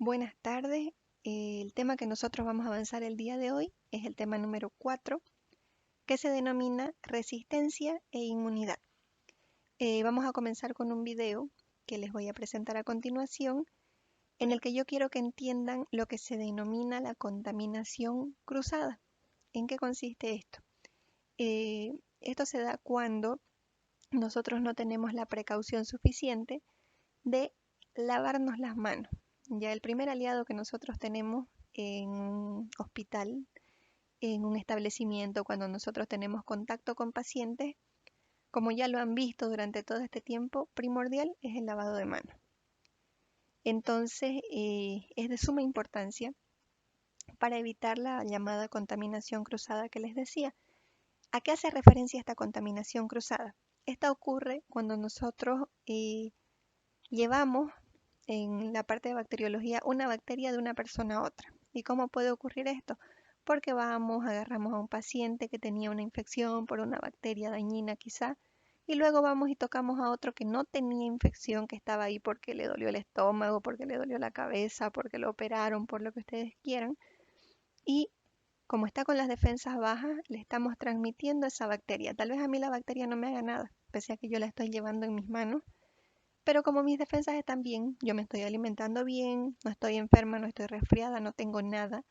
Buenas tardes. El tema que nosotros vamos a avanzar el día de hoy es el tema número 4, que se denomina resistencia e inmunidad. Vamos a comenzar con un video que les voy a presentar a continuación, en el que yo quiero que entiendan lo que se denomina la contaminación cruzada. ¿En qué consiste esto? Esto se da cuando nosotros no tenemos la precaución suficiente de lavarnos las manos. Ya el primer aliado que nosotros tenemos en un hospital, en un establecimiento, cuando nosotros tenemos contacto con pacientes, como ya lo han visto durante todo este tiempo, primordial es el lavado de manos. Entonces, es de suma importancia para evitar la llamada contaminación cruzada que les decía. ¿A qué hace referencia esta contaminación cruzada? Esta ocurre cuando nosotros llevamos en la parte de bacteriología una bacteria de una persona a otra. ¿Y cómo puede ocurrir esto? Porque agarramos a un paciente que tenía una infección por una bacteria dañina quizá, y luego vamos y tocamos a otro que no tenía infección, que estaba ahí porque le dolió el estómago, porque le dolió la cabeza, porque lo operaron, por lo que ustedes quieran, y como está con las defensas bajas, le estamos transmitiendo esa bacteria. Tal vez a mí la bacteria no me haga nada, pese a que yo la estoy llevando en mis manos, pero como mis defensas están bien, yo me estoy alimentando bien, no estoy enferma, no estoy resfriada, no tengo nada,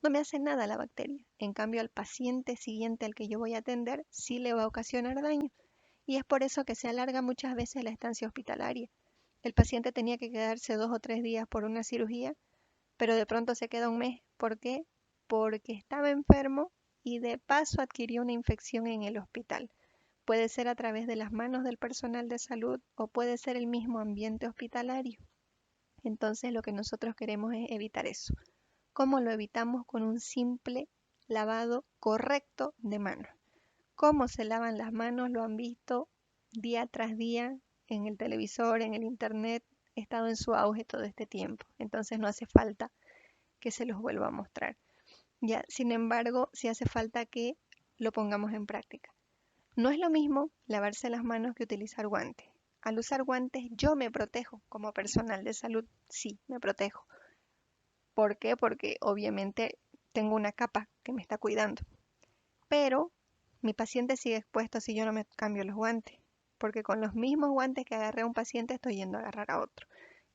no me hace nada la bacteria. En cambio, al paciente siguiente al que yo voy a atender, sí le va a ocasionar daño. Y es por eso que se alarga muchas veces la estancia hospitalaria. El paciente tenía que quedarse 2 o 3 días por una cirugía, pero de pronto se queda un mes. ¿Por qué? Porque estaba enfermo y de paso adquirió una infección en el hospital. Puede ser a través de las manos del personal de salud o puede ser el mismo ambiente hospitalario. Entonces lo que nosotros queremos es evitar eso. ¿Cómo lo evitamos? Con un simple lavado correcto de manos. ¿Cómo se lavan las manos? Lo han visto día tras día en el televisor, en el internet. Ha estado en su auge todo este tiempo. Entonces no hace falta que se los vuelva a mostrar. Ya, sin embargo, sí hace falta que lo pongamos en práctica. No es lo mismo lavarse las manos que utilizar guantes. Al usar guantes yo me protejo como personal de salud, sí, me protejo. ¿Por qué? Porque obviamente tengo una capa que me está cuidando. Pero mi paciente sigue expuesto si yo no me cambio los guantes. Porque con los mismos guantes que agarré a un paciente estoy yendo a agarrar a otro.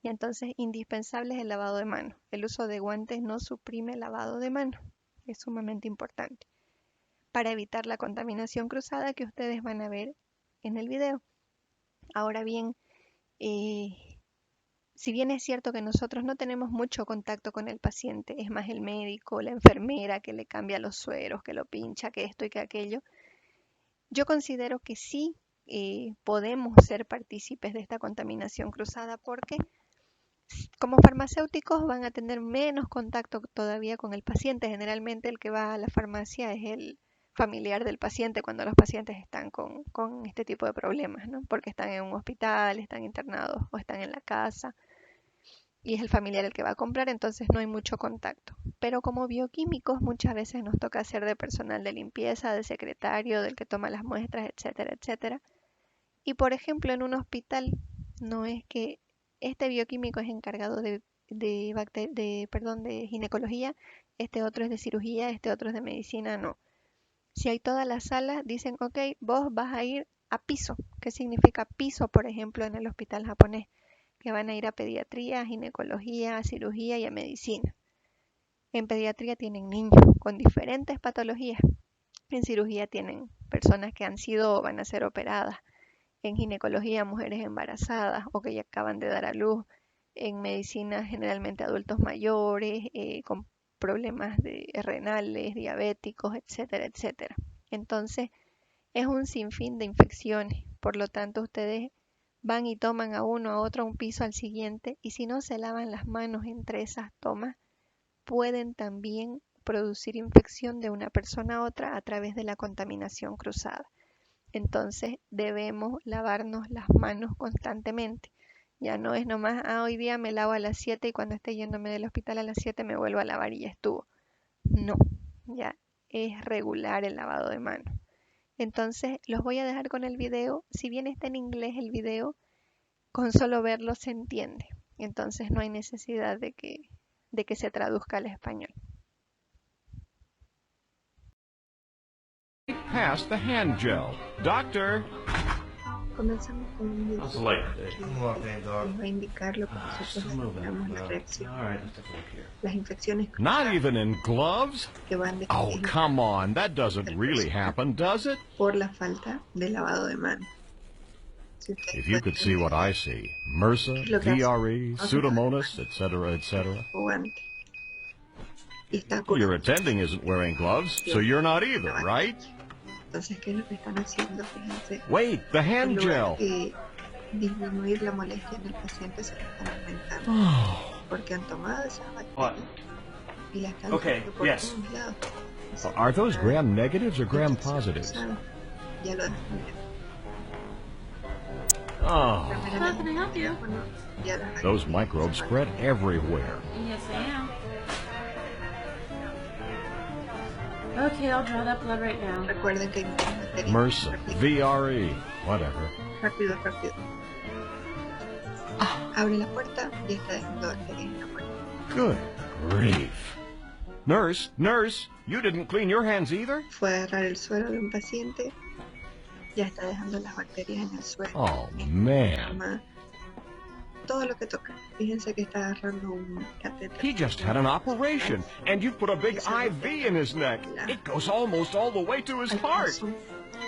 Y entonces indispensable es el lavado de manos. El uso de guantes no suprime el lavado de manos. Es sumamente importante para evitar la contaminación cruzada que ustedes van a ver en el video. Ahora bien, eh, si bien es cierto que nosotros no tenemos mucho contacto con el paciente, es más el médico, la enfermera que le cambia los sueros, que lo pincha, que esto y que aquello, yo considero que sí podemos ser partícipes de esta contaminación cruzada porque como farmacéuticos van a tener menos contacto todavía con el paciente. Generalmente el que va a la farmacia es el familiar del paciente cuando los pacientes están con este tipo de problemas, ¿no? Porque están en un hospital, están internados o están en la casa y es el familiar el que va a comprar, entonces no hay mucho contacto. Pero como bioquímicos muchas veces nos toca hacer de personal de limpieza, de secretario, del que toma las muestras, etcétera, etcétera. Y por ejemplo en un hospital no es que este bioquímico es encargado de ginecología, este otro es de cirugía, este otro es de medicina, no. Si hay toda la sala, dicen, ok, vos vas a ir a piso. ¿Qué significa piso, por ejemplo, en el hospital japonés? Que van a ir a pediatría, a ginecología, a cirugía y a medicina. En pediatría tienen niños con diferentes patologías. En cirugía tienen personas que han sido o van a ser operadas. En ginecología, mujeres embarazadas o que ya acaban de dar a luz. En medicina, generalmente adultos mayores, con problemas renales, diabéticos, etcétera, etcétera. Entonces, es un sinfín de infecciones. Por lo tanto, ustedes van y toman a uno, a otro, a un piso, al siguiente, y si no se lavan las manos entre esas tomas, pueden también producir infección de una persona a otra a través de la contaminación cruzada. Entonces debemos lavarnos las manos constantemente. Ya no es nomás, hoy día me lavo a las 7 y cuando esté yéndome del hospital a las 7 me vuelvo a lavar y ya estuvo. No, ya es regular el lavado de manos. Entonces los voy a dejar con el video. Si bien está en inglés el video, con solo verlo se entiende. Entonces no hay necesidad de que se traduzca al español. Pass the hand gel. Doctor. Comenzamos con un video How's the light today? que les va a indicar lo que nosotros denominamos la reacción. All right, let's take a look here. Las infecciones Not cruzadas even in gloves? que van de Oh, come on. That doesn't really happen, does it? por la falta de lavado de manos. Si ustedes If you pueden could see what I see. MRSA, VRE, Pseudomonas, etc., etc. o guante. Y está Well, your curado. attending isn't wearing gloves, so you're not either, right? Entonces, ¿qué es lo que están haciendo? Fíjense, Wait, the en hand lugar gel. de disminuir la molestia en el paciente, se la están aumentando. Porque han tomado esa What? bacteria y la están Okay, usando por yes. todos lados. Are those gram negatives or gram positives? Ya lo descubrieron. Oh, How can I help you? Ya las those bacterias microbes se spread everywhere. Yes, I am. Okay, I'll draw that blood right now. Recuerden que hay muchas bacterias. MRSA, VRE, whatever. Rápido, rápido. Abre la puerta y está dejando bacterias en la puerta. Good grief. Nurse, nurse, you didn't clean your hands either? Fue a agarrar el suero de un paciente, ya está dejando las bacterias en el suero. Oh, en man. cama, todo lo que toca. Fíjense que está agarrando un catéter. He just had an operation, and you put a big IV in his neck. It goes almost all the way to his al heart. corazón,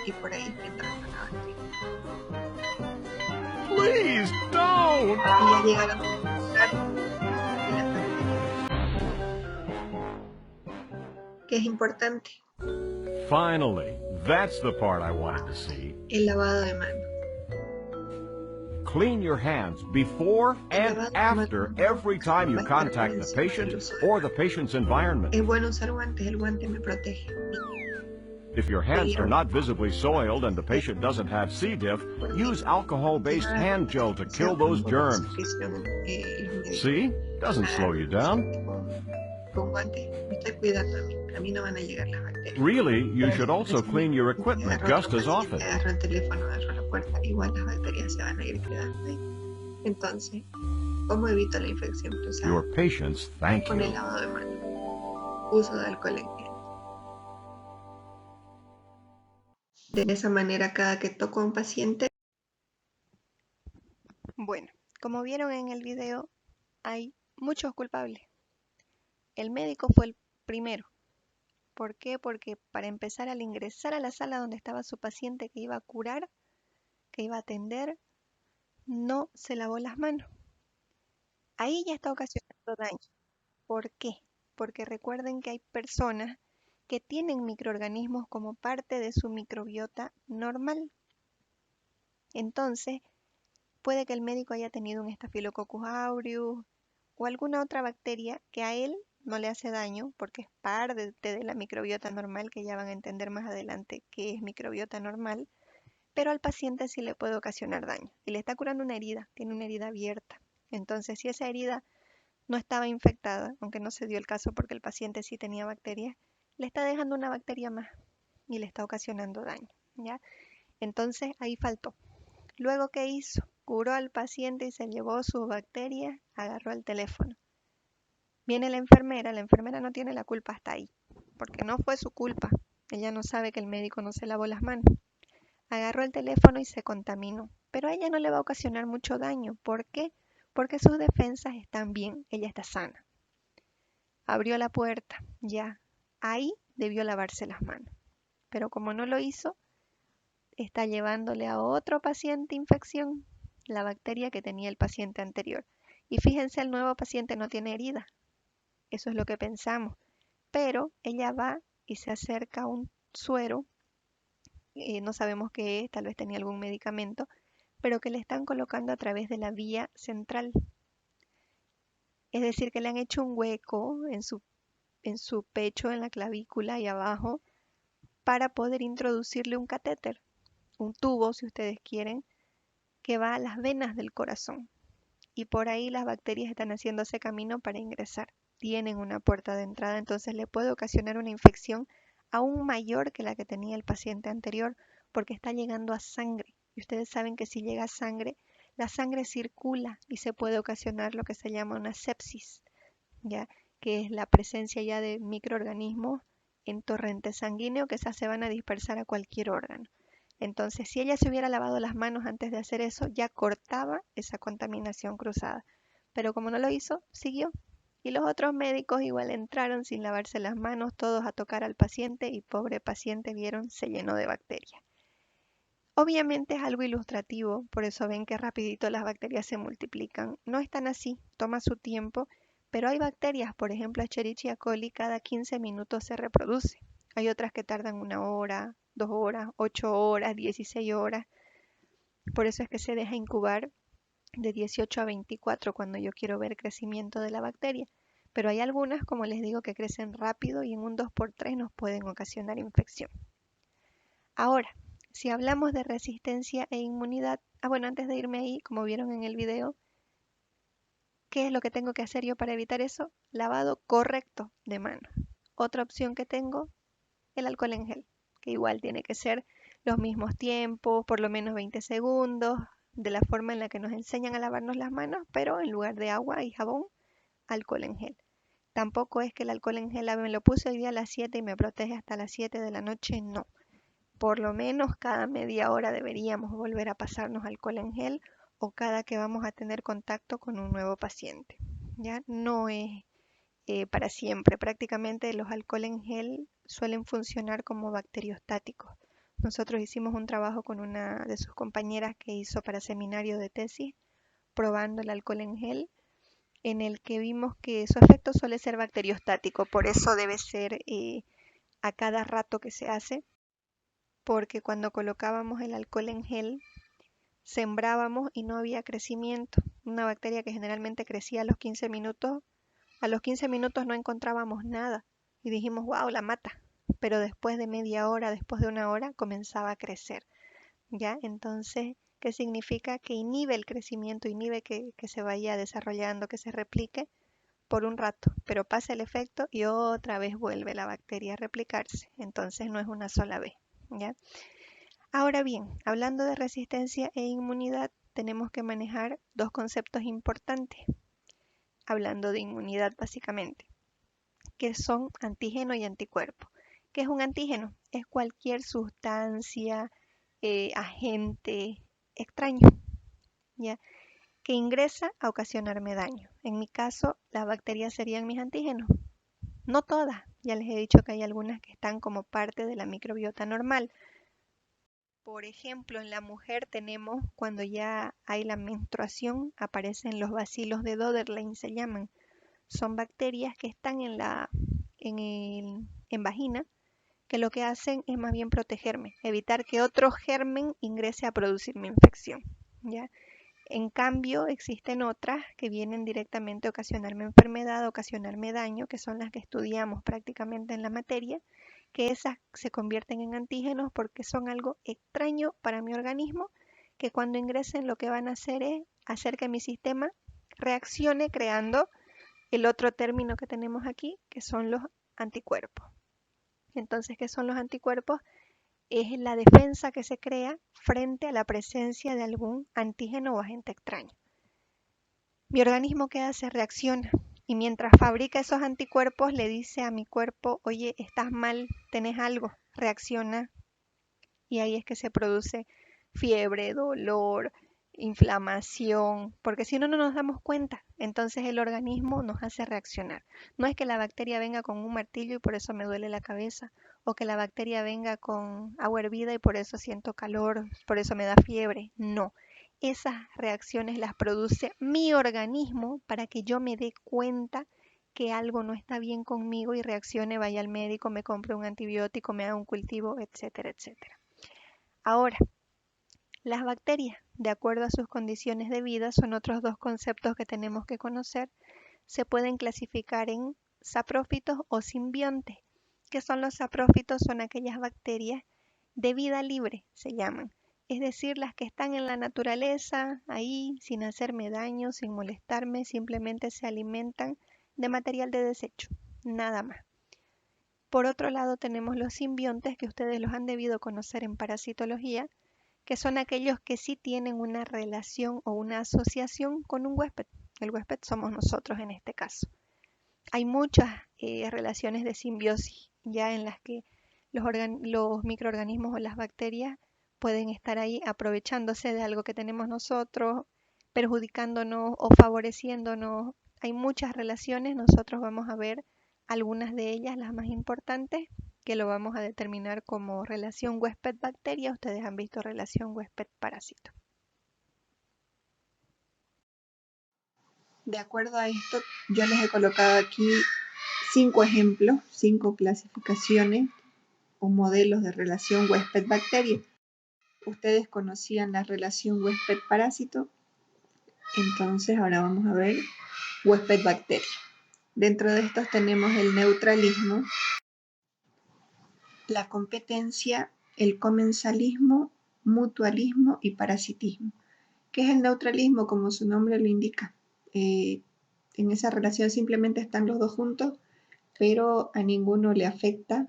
y por ahí está entrando la bacteria. Please, don't! Y ya llegaron a y las bacterias. Que es importante, Finally, that's the part I wanted to see. el lavado de manos. Clean your hands before and after every time you contact the patient or the patient's environment. Es bueno usar guantes, el guante me protege. If your hands are not visibly soiled and the patient doesn't have C. diff, use alcohol-based hand gel to kill those germs. See? Doesn't slow you down. Con guantes me estoy cuidando a mí no van a llegar las bacterias. Really, you should also clean your equipment just as often. Agarro el teléfono, agarro la puerta, igual las bacterias se van a ir quedando ahí. Entonces, ¿cómo evito la infección cruzada? Your patients thank Con el you. lavado de manos, uso de alcohol en gel. De esa manera, cada que toco a un paciente. Bueno, como vieron en el video, hay muchos culpables. El médico fue el primero. ¿Por qué? Porque para empezar, al ingresar a la sala donde estaba su paciente que iba a curar, que iba a atender, no se lavó las manos. Ahí ya está ocasionando daño. ¿Por qué? Porque recuerden que hay personas que tienen microorganismos como parte de su microbiota normal. Entonces, puede que el médico haya tenido un Staphylococcus aureus o alguna otra bacteria que a él no le hace daño porque es parte de la microbiota normal, que ya van a entender más adelante qué es microbiota normal, pero al paciente sí le puede ocasionar daño y le está curando una herida, tiene una herida abierta. Entonces, si esa herida no estaba infectada, aunque no se dio el caso porque el paciente sí tenía bacterias, le está dejando una bacteria más y le está ocasionando daño, ¿ya? Entonces, ahí faltó. Luego, ¿qué hizo? Curó al paciente y se llevó sus bacterias, agarró el teléfono. Viene la enfermera no tiene la culpa hasta ahí, porque no fue su culpa. Ella no sabe que el médico no se lavó las manos. Agarró el teléfono y se contaminó, pero a ella no le va a ocasionar mucho daño. ¿Por qué? Porque sus defensas están bien, ella está sana. Abrió la puerta, ya. Ahí debió lavarse las manos, pero como no lo hizo, está llevándole a otro paciente infección, la bacteria que tenía el paciente anterior. Y fíjense, el nuevo paciente no tiene herida. Eso es lo que pensamos. Pero ella va y se acerca a un suero, no sabemos qué es, tal vez tenía algún medicamento, pero que le están colocando a través de la vía central. Es decir, que le han hecho un hueco en su pecho, en la clavícula y abajo, para poder introducirle un catéter, un tubo, si ustedes quieren, que va a las venas del corazón. Y por ahí las bacterias están haciéndose camino para ingresar. Tienen una puerta de entrada, entonces le puede ocasionar una infección aún mayor que la que tenía el paciente anterior, porque está llegando a sangre. Y ustedes saben que si llega a sangre, la sangre circula y se puede ocasionar lo que se llama una sepsis. ya que es la presencia ya de microorganismos en torrente sanguíneo que esas se van a dispersar a cualquier órgano. Entonces, si ella se hubiera lavado las manos antes de hacer eso, ya cortaba esa contaminación cruzada. Pero como no lo hizo, siguió. Y los otros médicos igual entraron sin lavarse las manos, todos a tocar al paciente y pobre paciente vieron, se llenó de bacterias. Obviamente es algo ilustrativo, por eso ven que rapidito las bacterias se multiplican. No es tan así, toma su tiempo, pero hay bacterias, por ejemplo Escherichia coli, cada 15 minutos se reproduce. Hay otras que tardan 1 hora, 2 horas, 8 horas, 16 horas. Por eso es que se deja incubar de 18 a 24 cuando yo quiero ver crecimiento de la bacteria. Pero hay algunas, como les digo, que crecen rápido y en un 2x3 nos pueden ocasionar infección. Ahora, si hablamos de resistencia e inmunidad, bueno, antes de irme ahí, como vieron en el video, ¿qué es lo que tengo que hacer yo para evitar eso? Lavado correcto de manos. Otra opción que tengo, el alcohol en gel, que igual tiene que ser los mismos tiempos, por lo menos 20 segundos, de la forma en la que nos enseñan a lavarnos las manos, pero en lugar de agua y jabón, alcohol en gel. Tampoco es que el alcohol en gel me lo puse hoy día a las 7 y me protege hasta las 7 de la noche, no. Por lo menos cada media hora deberíamos volver a pasarnos alcohol en gel o cada que vamos a tener contacto con un nuevo paciente. Ya no es para siempre. Prácticamente los alcohol en gel suelen funcionar como bacteriostáticos. Nosotros hicimos un trabajo con una de sus compañeras que hizo para seminario de tesis probando el alcohol en gel, en el que vimos que su efecto suele ser bacteriostático. Por eso debe ser a cada rato que se hace, porque cuando colocábamos el alcohol en gel, sembrábamos y no había crecimiento. Una bacteria que generalmente crecía a los 15 minutos, a los 15 minutos no encontrábamos nada y dijimos, wow, la mata. Pero después de media hora, después de 1 hora, comenzaba a crecer. ¿Ya? Entonces, ¿qué significa? Que inhibe el crecimiento, inhibe que se vaya desarrollando, que se replique por un rato, pero pasa el efecto y otra vez vuelve la bacteria a replicarse. Entonces no es una sola vez. ¿Ya? Ahora bien, hablando de resistencia e inmunidad, tenemos que manejar dos conceptos importantes, hablando de inmunidad básicamente, que son antígeno y anticuerpo. ¿Qué es un antígeno? Es cualquier sustancia, agente extraño, ¿ya? Que ingresa a ocasionarme daño. En mi caso, las bacterias serían mis antígenos. No todas, ya les he dicho que hay algunas que están como parte de la microbiota normal. Por ejemplo, en la mujer tenemos, cuando ya hay la menstruación, aparecen los bacilos de Doderlein, se llaman. Son bacterias que están en vagina, que lo que hacen es más bien protegerme, evitar que otro germen ingrese a producir mi infección, ¿ya? En cambio, existen otras que vienen directamente a ocasionarme enfermedad, a ocasionarme daño, que son las que estudiamos prácticamente en la materia, que esas se convierten en antígenos porque son algo extraño para mi organismo, que cuando ingresen lo que van a hacer es hacer que mi sistema reaccione creando el otro término que tenemos aquí, que son los anticuerpos. Entonces, ¿qué son los anticuerpos? Es la defensa que se crea frente a la presencia de algún antígeno o agente extraño. Mi organismo, ¿qué hace? Reacciona. Y mientras fabrica esos anticuerpos, le dice a mi cuerpo, oye, estás mal, tenés algo, reacciona. Y ahí es que se produce fiebre, dolor, inflamación, porque si no, no nos damos cuenta. Entonces el organismo nos hace reaccionar. No es que la bacteria venga con un martillo y por eso me duele la cabeza, o que la bacteria venga con agua hervida y por eso siento calor, por eso me da fiebre. No. Esas reacciones las produce mi organismo para que yo me dé cuenta que algo no está bien conmigo y reaccione, vaya al médico, me compre un antibiótico, me haga un cultivo, etcétera, etcétera. Ahora, las bacterias, de acuerdo a sus condiciones de vida, son otros dos conceptos que tenemos que conocer. Se pueden clasificar en saprófitos o simbiontes. ¿Qué son los saprófitos? Son aquellas bacterias de vida libre, se llaman. Es decir, las que están en la naturaleza, ahí, sin hacerme daño, sin molestarme, simplemente se alimentan de material de desecho, nada más. Por otro lado, tenemos los simbiontes, que ustedes los han debido conocer en parasitología, que son aquellos que sí tienen una relación o una asociación con un huésped. El huésped somos nosotros en este caso. hay muchas relaciones de simbiosis ya en las que los microorganismos o las bacterias pueden estar ahí aprovechándose de algo que tenemos nosotros, perjudicándonos o favoreciéndonos. Hay muchas relaciones, nosotros vamos a ver algunas de ellas, las más importantes, que lo vamos a determinar como relación huésped-bacteria. Ustedes han visto relación huésped-parásito. De acuerdo a esto, yo les he colocado aquí 5 ejemplos, 5 clasificaciones o modelos de relación huésped-bacteria. Ustedes conocían la relación huésped-parásito, entonces ahora vamos a ver huésped-bacteria. Dentro de estos tenemos el neutralismo, la competencia, el comensalismo, mutualismo y parasitismo. ¿Qué es el neutralismo? Como su nombre lo indica. En esa relación simplemente están los dos juntos, pero a ninguno le afecta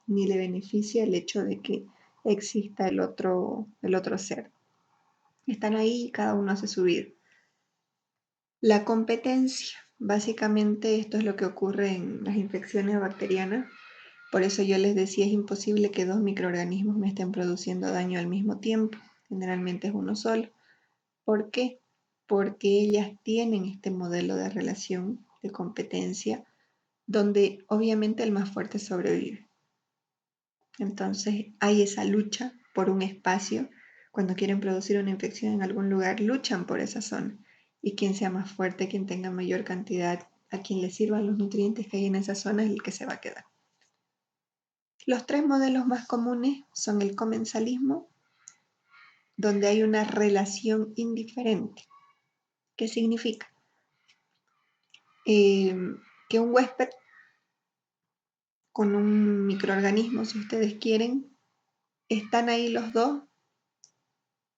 ni le beneficia el hecho de que exista el otro ser. Están ahí y cada uno hace su vida. La competencia, básicamente esto es lo que ocurre en las infecciones bacterianas. Por eso yo les decía, es imposible que 2 microorganismos me estén produciendo daño al mismo tiempo. Generalmente es uno solo. ¿Por qué? Porque ellas tienen este modelo de relación de competencia donde obviamente el más fuerte sobrevive. Entonces hay esa lucha por un espacio. Cuando quieren producir una infección en algún lugar, luchan por esa zona. Y quien sea más fuerte, quien tenga mayor cantidad, a quien le sirvan los nutrientes que hay en esa zona es el que se va a quedar. Los 3 modelos más comunes son el comensalismo, donde hay una relación indiferente. ¿Qué significa? Que un huésped con un microorganismo, si ustedes quieren, están ahí los dos,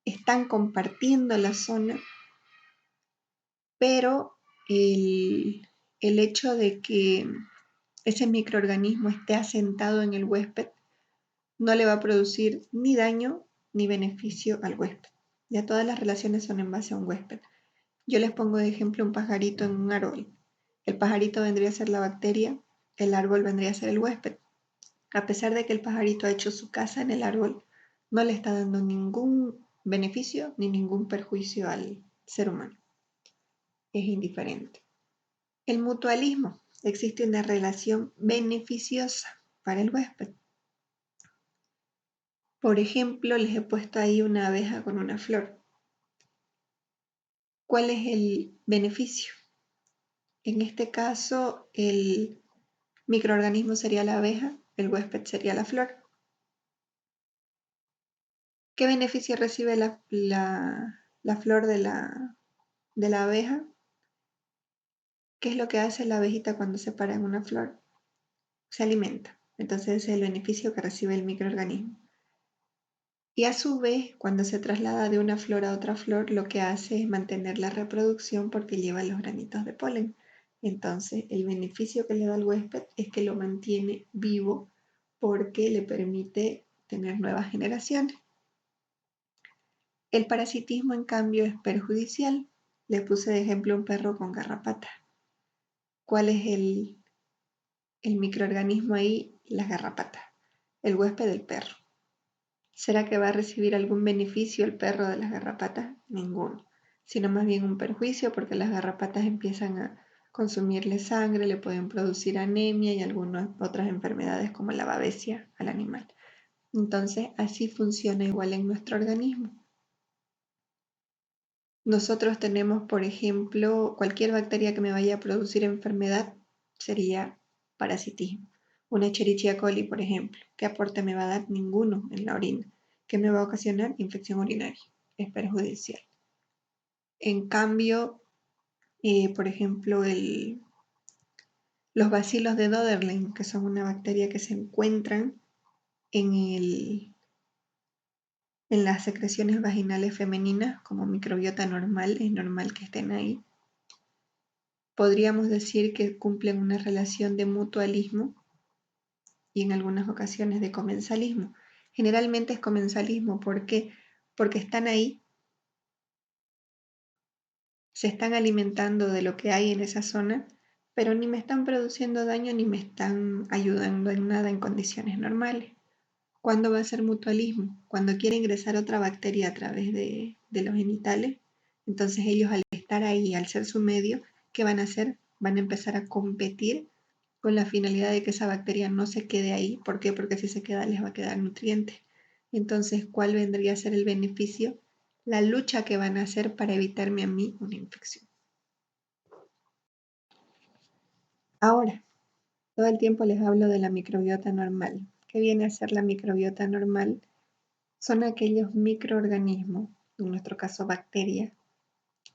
están compartiendo la zona, pero el hecho de que ese microorganismo esté asentado en el huésped no le va a producir ni daño ni beneficio al huésped. Ya todas las relaciones son en base a un huésped. Yo les pongo de ejemplo un pajarito en un árbol. El pajarito vendría a ser la bacteria, el árbol vendría a ser el huésped. A pesar de que el pajarito ha hecho su casa en el árbol, no le está dando ningún beneficio ni ningún perjuicio al ser humano. Es indiferente. El mutualismo. Existe una relación beneficiosa para el huésped. Por ejemplo, les he puesto ahí una abeja con una flor. ¿Cuál es el beneficio? En este caso, el microorganismo sería la abeja, el huésped sería la flor. ¿Qué beneficio recibe la flor de la abeja? ¿Qué es lo que hace la abejita cuando se para en una flor? Se alimenta. Entonces ese es el beneficio que recibe el microorganismo. Y a su vez, cuando se traslada de una flor a otra flor, lo que hace es mantener la reproducción porque lleva los granitos de polen. Entonces, el beneficio que le da al huésped es que lo mantiene vivo porque le permite tener nuevas generaciones. El parasitismo, en cambio, es perjudicial. Le puse de ejemplo un perro con garrapata. ¿Cuál es el microorganismo ahí? Las garrapatas. El huésped del perro. ¿Será que va a recibir algún beneficio el perro de las garrapatas? Ninguno, sino más bien un perjuicio porque las garrapatas empiezan a consumirle sangre, le pueden producir anemia y algunas otras enfermedades como la babesia al animal. Entonces, así funciona igual en nuestro organismo. Nosotros tenemos, por ejemplo, cualquier bacteria que me vaya a producir enfermedad sería parasitismo. Una Escherichia coli, por ejemplo, ¿qué aporte me va a dar? Ninguno en la orina. ¿Qué me va a ocasionar? Infección urinaria. Es perjudicial. En cambio, por ejemplo, los bacilos de Doederlein, que son una bacteria que se encuentran en las secreciones vaginales femeninas como microbiota normal, es normal que estén ahí. Podríamos decir que cumplen una relación de mutualismo y en algunas ocasiones de comensalismo. Generalmente es comensalismo, ¿por qué? Porque están ahí, se están alimentando de lo que hay en esa zona, pero ni me están produciendo daño ni me están ayudando en nada en condiciones normales. ¿Cuándo va a ser mutualismo? Cuando quiere ingresar otra bacteria a través de los genitales. Entonces ellos al estar ahí, al ser su medio, ¿qué van a hacer? Van a empezar a competir con la finalidad de que esa bacteria no se quede ahí. ¿Por qué? Porque si se queda les va a quedar nutrientes. Entonces, ¿cuál vendría a ser el beneficio? La lucha que van a hacer para evitarme a mí una infección. Ahora, todo el tiempo les hablo de la microbiota normal. ¿Qué viene a ser la microbiota normal? Son aquellos microorganismos, en nuestro caso bacterias,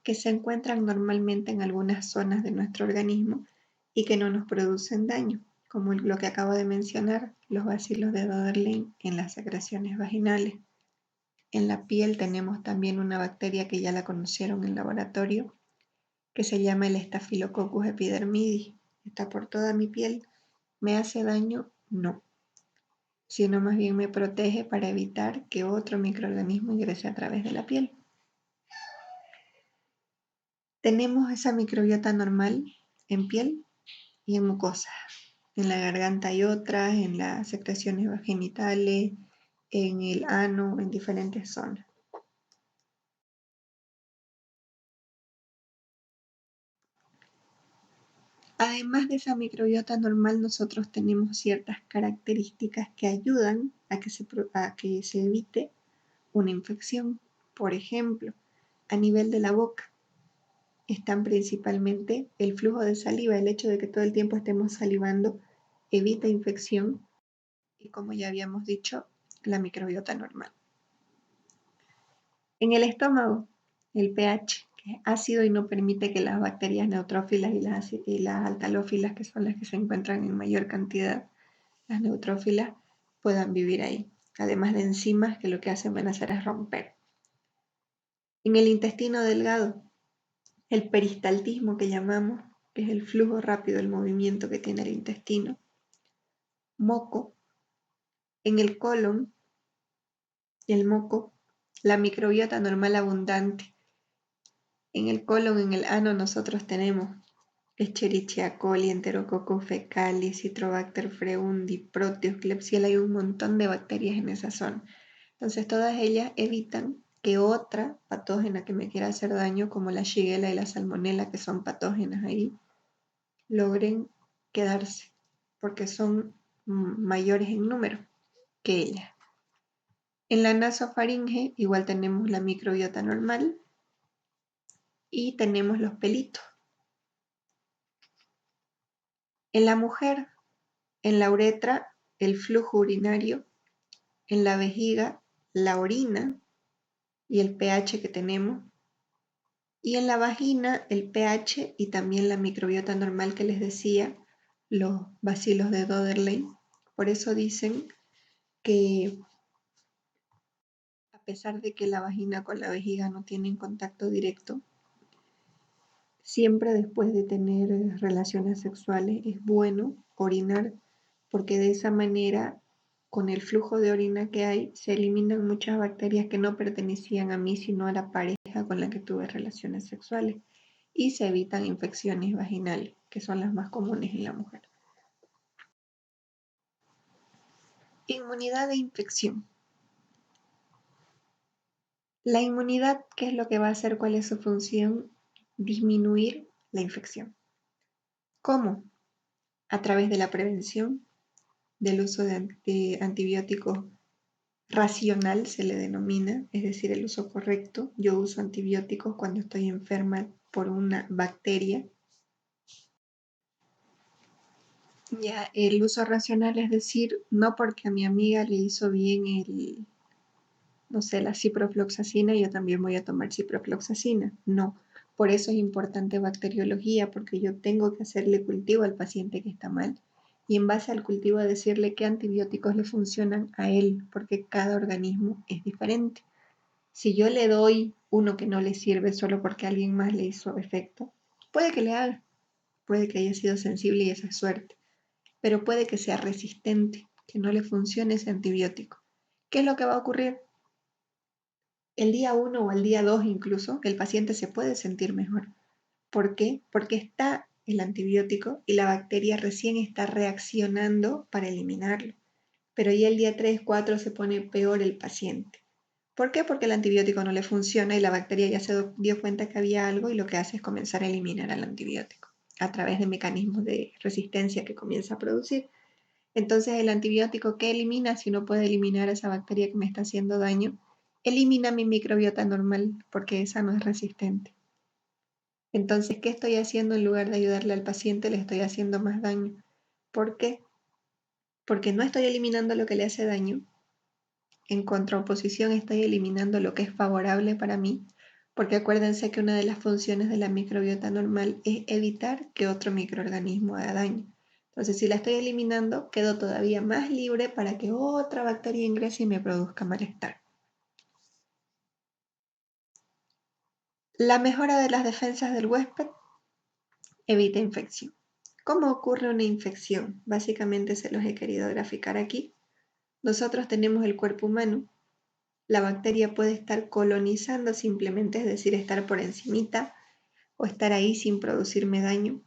que se encuentran normalmente en algunas zonas de nuestro organismo y que no nos producen daño, como lo que acabo de mencionar, los bacilos de Doderlein en las secreciones vaginales. En la piel tenemos también una bacteria que ya la conocieron en laboratorio, que se llama el Staphylococcus epidermidis. Está por toda mi piel. ¿Me hace daño? No, sino más bien me protege para evitar que otro microorganismo ingrese a través de la piel. Tenemos esa microbiota normal en piel y en mucosas. En la garganta hay otras, en las secreciones genitales, en el ano, en diferentes zonas. Además de esa microbiota normal, nosotros tenemos ciertas características que ayudan a que se evite una infección. Por ejemplo, a nivel de la boca, están principalmente el flujo de saliva, el hecho de que todo el tiempo estemos salivando evita infección y, como ya habíamos dicho, la microbiota normal. En el estómago, el pH, que es ácido y no permite que las bacterias neutrófilas y las altalófilas, que son las que se encuentran en mayor cantidad, las neutrófilas, puedan vivir ahí. Además de enzimas que lo que hacen van a hacer es romper. En el intestino delgado, el peristaltismo que llamamos, que es el flujo rápido, el movimiento que tiene el intestino. Moco. En el colon, el moco, la microbiota normal abundante. En el colon, en el ano, nosotros tenemos Escherichia coli, Enterococcus fecalis, Citrobacter freundi, Proteus, Klebsiella, hay un montón de bacterias en esa zona. Entonces todas ellas evitan que otra patógena que me quiera hacer daño, como la Shigella y la Salmonella, que son patógenas ahí, logren quedarse, porque son mayores en número que ellas. En la nasofaringe igual tenemos la microbiota normal y tenemos los pelitos. En la mujer, en la uretra, el flujo urinario, en la vejiga, la orina y el pH que tenemos, y en la vagina, el pH y también la microbiota normal que les decía, los bacilos de Doderlein. Por eso dicen que a pesar de que la vagina con la vejiga no tienen contacto directo, siempre después de tener relaciones sexuales es bueno orinar, porque de esa manera, con el flujo de orina que hay, se eliminan muchas bacterias que no pertenecían a mí, sino a la pareja con la que tuve relaciones sexuales, y se evitan infecciones vaginales, que son las más comunes en la mujer. Inmunidad e infección. La inmunidad, ¿qué es lo que va a hacer? ¿Cuál es su función? Disminuir la infección. ¿Cómo? A través de la prevención, del uso de antibióticos racional, se le denomina, es decir, el uso correcto. Yo uso antibióticos cuando estoy enferma por una bacteria. Ya, el uso racional es decir, no porque a mi amiga le hizo bien la ciprofloxacina, yo también voy a tomar ciprofloxacina. No, por eso es importante bacteriología, porque yo tengo que hacerle cultivo al paciente que está mal y en base al cultivo decirle qué antibióticos le funcionan a él, porque cada organismo es diferente. Si yo le doy uno que no le sirve solo porque a alguien más le hizo efecto, puede que le haga, puede que haya sido sensible y esa es suerte, pero puede que sea resistente, que no le funcione ese antibiótico. ¿Qué es lo que va a ocurrir? El día 1 o el día 2 incluso, el paciente se puede sentir mejor. ¿Por qué? Porque está el antibiótico y la bacteria recién está reaccionando para eliminarlo. Pero ya el día 3, 4 se pone peor el paciente. ¿Por qué? Porque el antibiótico no le funciona y la bacteria ya se dio cuenta que había algo y lo que hace es comenzar a eliminar al antibiótico a través de mecanismos de resistencia que comienza a producir. Entonces el antibiótico, ¿qué elimina? Si no puede eliminar a esa bacteria que me está haciendo daño, elimina mi microbiota normal porque esa no es resistente. Entonces, ¿qué estoy haciendo? En lugar de ayudarle al paciente, le estoy haciendo más daño. ¿Por qué? Porque no estoy eliminando lo que le hace daño. En contraposición, estoy eliminando lo que es favorable para mí, porque acuérdense que una de las funciones de la microbiota normal es evitar que otro microorganismo haga daño. Entonces, si la estoy eliminando, quedo todavía más libre para que otra bacteria ingrese y me produzca malestar. La mejora de las defensas del huésped evita infección. ¿Cómo ocurre una infección? Básicamente se los he querido graficar aquí. Nosotros tenemos el cuerpo humano. La bacteria puede estar colonizando simplemente, es decir, estar por encimita o estar ahí sin producirme daño.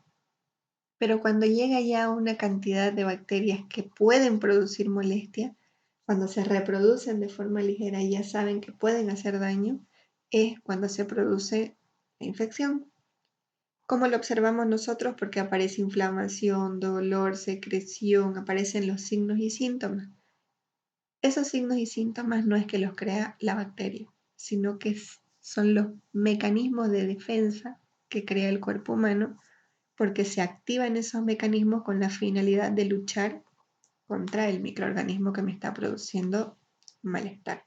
Pero cuando llega ya una cantidad de bacterias que pueden producir molestia, cuando se reproducen de forma ligera y ya saben que pueden hacer daño, es cuando se produce la infección. ¿Cómo lo observamos nosotros? Porque aparece inflamación, dolor, secreción, aparecen los signos y síntomas. Esos signos y síntomas no es que los crea la bacteria, sino que son los mecanismos de defensa que crea el cuerpo humano, porque se activan esos mecanismos con la finalidad de luchar contra el microorganismo que me está produciendo malestar.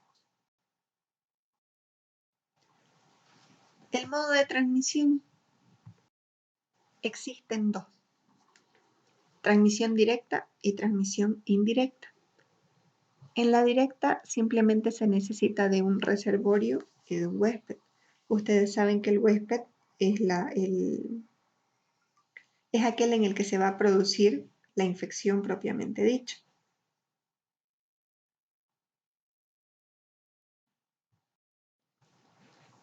El modo de transmisión. Existen dos: transmisión directa y transmisión indirecta. En la directa simplemente se necesita de un reservorio y de un huésped. Ustedes saben que el huésped es aquel en el que se va a producir la infección propiamente dicha.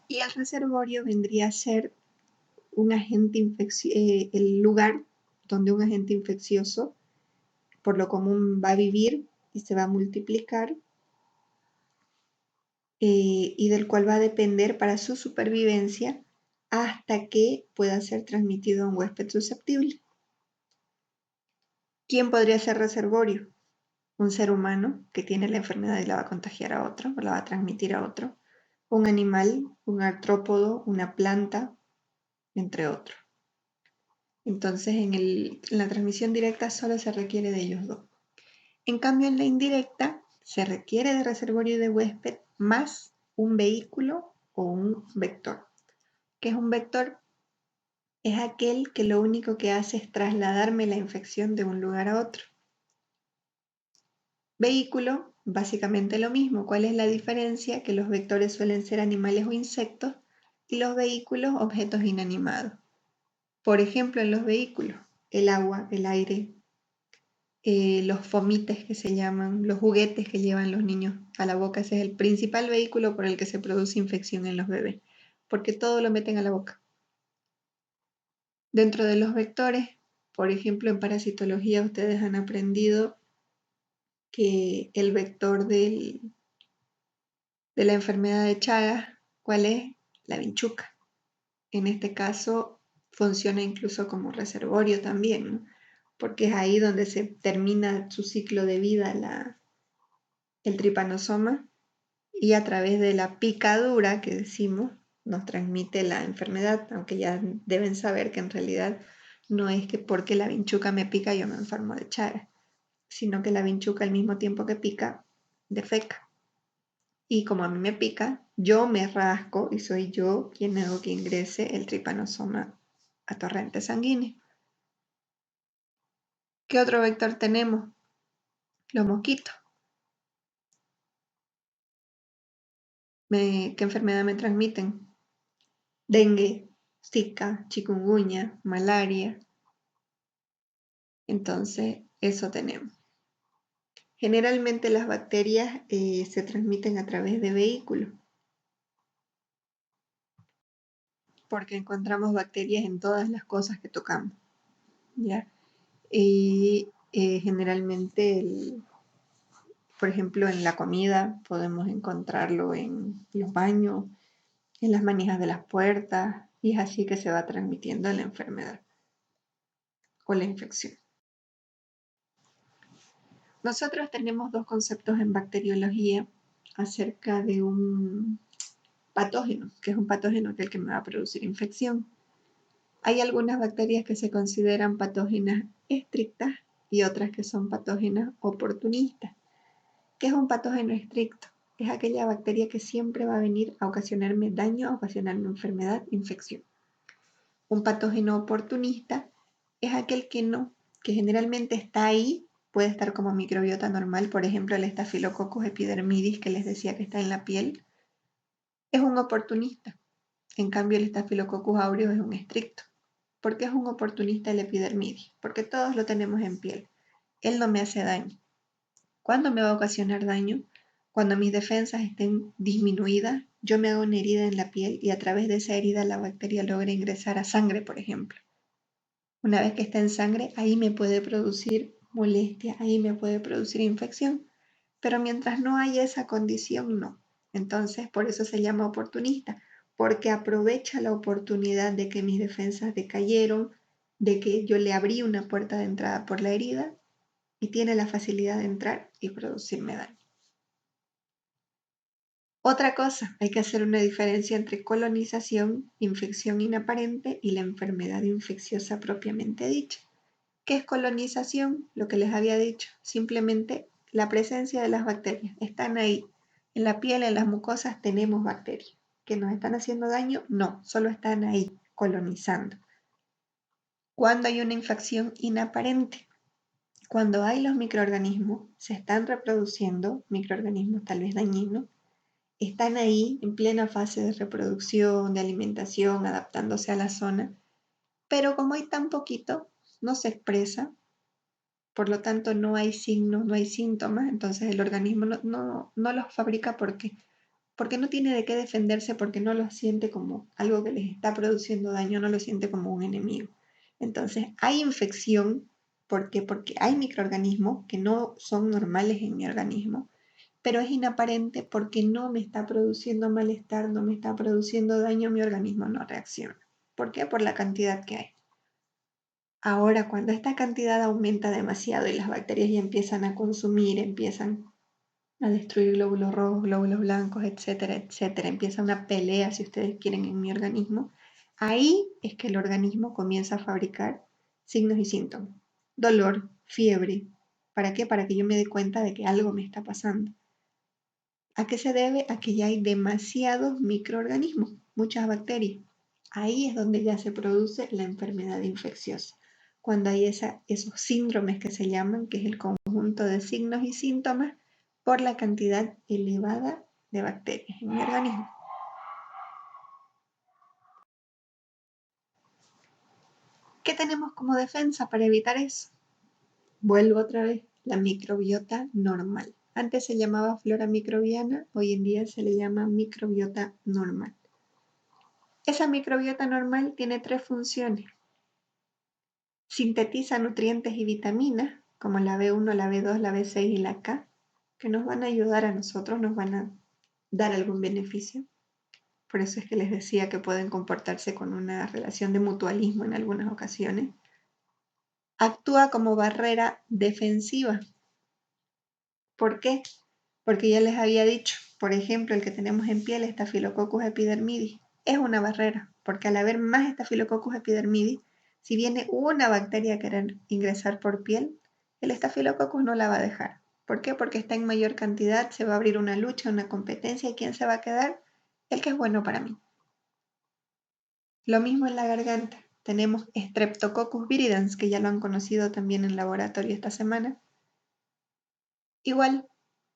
Y el reservorio vendría a ser un agente el lugar donde un agente infeccioso por lo común va a vivir y se va a multiplicar, y del cual va a depender para su supervivencia hasta que pueda ser transmitido a un huésped susceptible. ¿Quién podría ser reservorio? Un ser humano que tiene la enfermedad y la va a contagiar a otro, o la va a transmitir a otro. Un animal, un artrópodo, una planta, entre otros. Entonces, en la transmisión directa solo se requiere de ellos dos. En cambio, en la indirecta se requiere de reservorio y de huésped más un vehículo o un vector. ¿Qué es un vector? Es aquel que lo único que hace es trasladarme la infección de un lugar a otro. Vehículo, básicamente lo mismo. ¿Cuál es la diferencia? Que los vectores suelen ser animales o insectos y los vehículos objetos inanimados. Por ejemplo, en los vehículos, el agua, el aire, los fomites que se llaman, los juguetes que llevan los niños a la boca. Ese es el principal vehículo por el que se produce infección en los bebés, porque todo lo meten a la boca. Dentro de los vectores, por ejemplo, en parasitología ustedes han aprendido que el vector de la enfermedad de Chagas, ¿cuál es? La vinchuca. En este caso funciona incluso como reservorio también, ¿no? Porque es ahí donde se termina su ciclo de vida el tripanosoma, y a través de la picadura que decimos nos transmite la enfermedad, aunque ya deben saber que en realidad no es que porque la vinchuca me pica yo me enfermo de Chagas, sino que la vinchuca al mismo tiempo que pica defeca. Y como a mí me pica, yo me rasco y soy yo quien hago que ingrese el tripanosoma a torrente sanguíneo. ¿Qué otro vector tenemos? Los mosquitos. ¿Qué enfermedad me transmiten? Dengue, zika, chikungunya, malaria. Entonces, eso tenemos. Generalmente las bacterias se transmiten a través de vehículos, porque encontramos bacterias en todas las cosas que tocamos. ¿ya? Y generalmente, por ejemplo, en la comida podemos encontrarlo en los baños, en las manijas de las puertas, y es así que se va transmitiendo la enfermedad o la infección. Nosotros tenemos dos conceptos en bacteriología acerca de un patógeno, que es un patógeno que es el que me va a producir infección. Hay algunas bacterias que se consideran patógenas estrictas y otras que son patógenas oportunistas. ¿Qué es un patógeno estricto? Es aquella bacteria que siempre va a venir a ocasionarme daño, a ocasionarme enfermedad, infección. Un patógeno oportunista es aquel que generalmente está ahí, puede estar como microbiota normal, por ejemplo el Staphylococcus epidermidis que les decía que está en la piel, es un oportunista. En cambio el Staphylococcus aureus es un estricto. ¿Por qué es un oportunista el epidermidis? Porque todos lo tenemos en piel. Él no me hace daño. ¿Cuándo me va a ocasionar daño? Cuando mis defensas estén disminuidas, yo me hago una herida en la piel y a través de esa herida la bacteria logra ingresar a sangre, por ejemplo. Una vez que está en sangre, ahí me puede producir molestia, ahí me puede producir infección. Pero mientras no haya esa condición, no. Entonces, por eso se llama oportunista, porque aprovecha la oportunidad de que mis defensas decayeron, de que yo le abrí una puerta de entrada por la herida y tiene la facilidad de entrar y producirme daño. Otra cosa, hay que hacer una diferencia entre colonización, infección inaparente y la enfermedad infecciosa propiamente dicha. ¿Qué es colonización? Lo que les había dicho, simplemente la presencia de las bacterias. Están ahí. En la piel, en las mucosas tenemos bacterias. ¿Que nos están haciendo daño? No, solo están ahí, colonizando. Cuando hay una infección inaparente, cuando hay los microorganismos, se están reproduciendo, microorganismos tal vez dañinos, están ahí en plena fase de reproducción, de alimentación, adaptándose a la zona, pero como hay tan poquito, no se expresa, por lo tanto no hay signos, no hay síntomas, entonces el organismo no los fabrica porque no tiene de qué defenderse, porque no los siente como algo que les está produciendo daño, no lo siente como un enemigo. Entonces hay infección porque hay microorganismos que no son normales en mi organismo, pero es inaparente porque no me está produciendo malestar, no me está produciendo daño, mi organismo no reacciona. ¿Por qué? Por la cantidad que hay. Ahora, cuando esta cantidad aumenta demasiado y las bacterias ya empiezan a consumir, empiezan a destruir glóbulos rojos, glóbulos blancos, etcétera, etcétera, empieza una pelea, si ustedes quieren, en mi organismo, ahí es que el organismo comienza a fabricar signos y síntomas. Dolor, fiebre. ¿Para qué? Para que yo me dé cuenta de que algo me está pasando. ¿A qué se debe? A que ya hay demasiados microorganismos, muchas bacterias. Ahí es donde ya se produce la enfermedad infecciosa. Cuando hay esos síndromes que se llaman, que es el conjunto de signos y síntomas por la cantidad elevada de bacterias en mi organismo. ¿Qué tenemos como defensa para evitar eso? Vuelvo otra vez, la microbiota normal. Antes se llamaba flora microbiana, hoy en día se le llama microbiota normal. Esa microbiota normal tiene 3 funciones. Sintetiza nutrientes y vitaminas, como la B1, la B2, la B6 y la K, que nos van a ayudar a nosotros, nos van a dar algún beneficio. Por eso es que les decía que pueden comportarse con una relación de mutualismo en algunas ocasiones. Actúa como barrera defensiva. ¿Por qué? Porque ya les había dicho, por ejemplo, el que tenemos en piel, Staphylococcus epidermidis, es una barrera, porque al haber más Staphylococcus epidermidis, si viene una bacteria a querer ingresar por piel, el Staphylococcus no la va a dejar. ¿Por qué? Porque está en mayor cantidad, se va a abrir una lucha, una competencia, ¿y quién se va a quedar? El que es bueno para mí. Lo mismo en la garganta. Tenemos Streptococcus viridans, que ya lo han conocido también en laboratorio esta semana. Igual,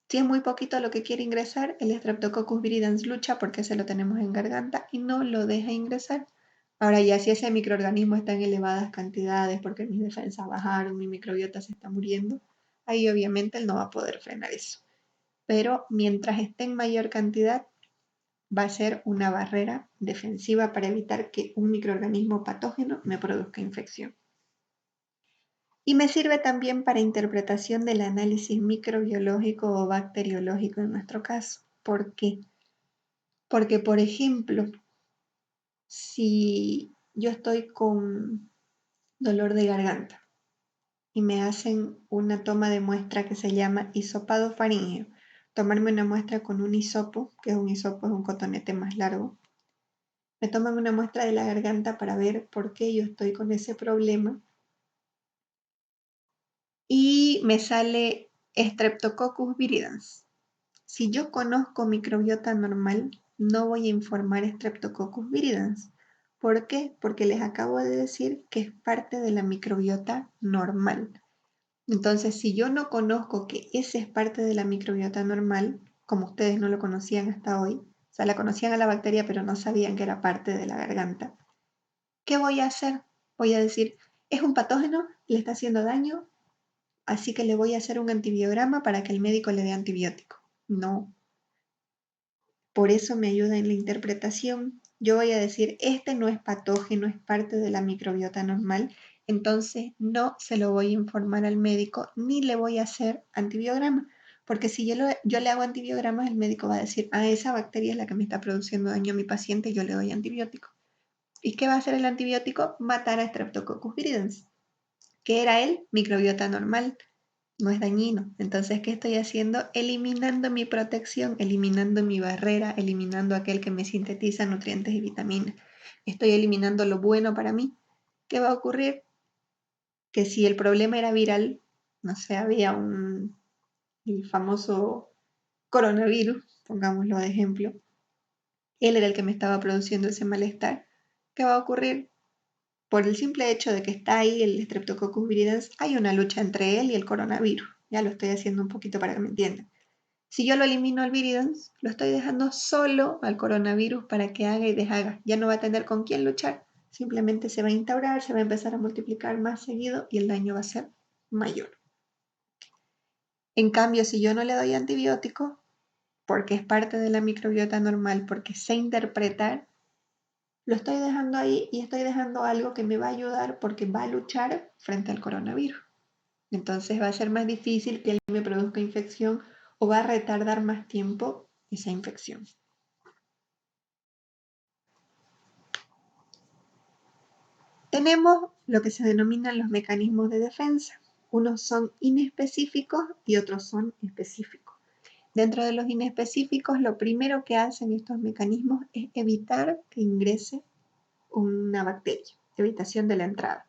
si es muy poquito lo que quiere ingresar, el Streptococcus viridans lucha porque se lo tenemos en garganta y no lo deja ingresar. Ahora ya si ese microorganismo está en elevadas cantidades porque mis defensas bajaron, mi microbiota se está muriendo, ahí obviamente él no va a poder frenar eso. Pero mientras esté en mayor cantidad, va a ser una barrera defensiva para evitar que un microorganismo patógeno me produzca infección. Y me sirve también para interpretación del análisis microbiológico o bacteriológico en nuestro caso. ¿Por qué? Porque, por ejemplo, si yo estoy con dolor de garganta y me hacen una toma de muestra que se llama hisopado faríngeo, tomarme una muestra con un hisopo, que es un cotonete más largo, me toman una muestra de la garganta para ver por qué yo estoy con ese problema y me sale Streptococcus viridans. Si yo conozco microbiota normal, no voy a informar Streptococcus viridans. ¿Por qué? Porque les acabo de decir que es parte de la microbiota normal. Entonces, si yo no conozco que ese es parte de la microbiota normal, como ustedes no lo conocían hasta hoy, o sea, la conocían a la bacteria, pero no sabían que era parte de la garganta, ¿qué voy a hacer? Voy a decir, es un patógeno, le está haciendo daño, así que le voy a hacer un antibiograma para que el médico le dé antibiótico. No. Por eso me ayuda en la interpretación. Yo voy a decir, este no es patógeno, es parte de la microbiota normal, entonces no se lo voy a informar al médico ni le voy a hacer antibiograma, porque si yo le hago antibiogramas, el médico va a decir, esa bacteria es la que me está produciendo daño a mi paciente y yo le doy antibiótico. ¿Y qué va a hacer el antibiótico? Matar a Streptococcus viridans, que era el microbiota normal, no es dañino. Entonces, ¿qué estoy haciendo? Eliminando mi protección, eliminando mi barrera, eliminando aquel que me sintetiza nutrientes y vitaminas. Estoy eliminando lo bueno para mí. ¿Qué va a ocurrir? Que si el problema era viral, no sé, había el famoso coronavirus, pongámoslo de ejemplo, él era el que me estaba produciendo ese malestar. ¿Qué va a ocurrir? Por el simple hecho de que está ahí el Streptococcus viridans, hay una lucha entre él y el coronavirus. Ya lo estoy haciendo un poquito para que me entiendan. Si yo lo elimino al viridans, lo estoy dejando solo al coronavirus para que haga y deshaga. Ya no va a tener con quién luchar. Simplemente se va a instaurar, se va a empezar a multiplicar más seguido y el daño va a ser mayor. En cambio, si yo no le doy antibiótico, porque es parte de la microbiota normal, porque sé interpretar, lo estoy dejando ahí y estoy dejando algo que me va a ayudar porque va a luchar frente al coronavirus. Entonces va a ser más difícil que él me produzca infección o va a retardar más tiempo esa infección. Tenemos lo que se denominan los mecanismos de defensa. Unos son inespecíficos y otros son específicos. Dentro de los inespecíficos, lo primero que hacen estos mecanismos es evitar que ingrese una bacteria, evitación de la entrada.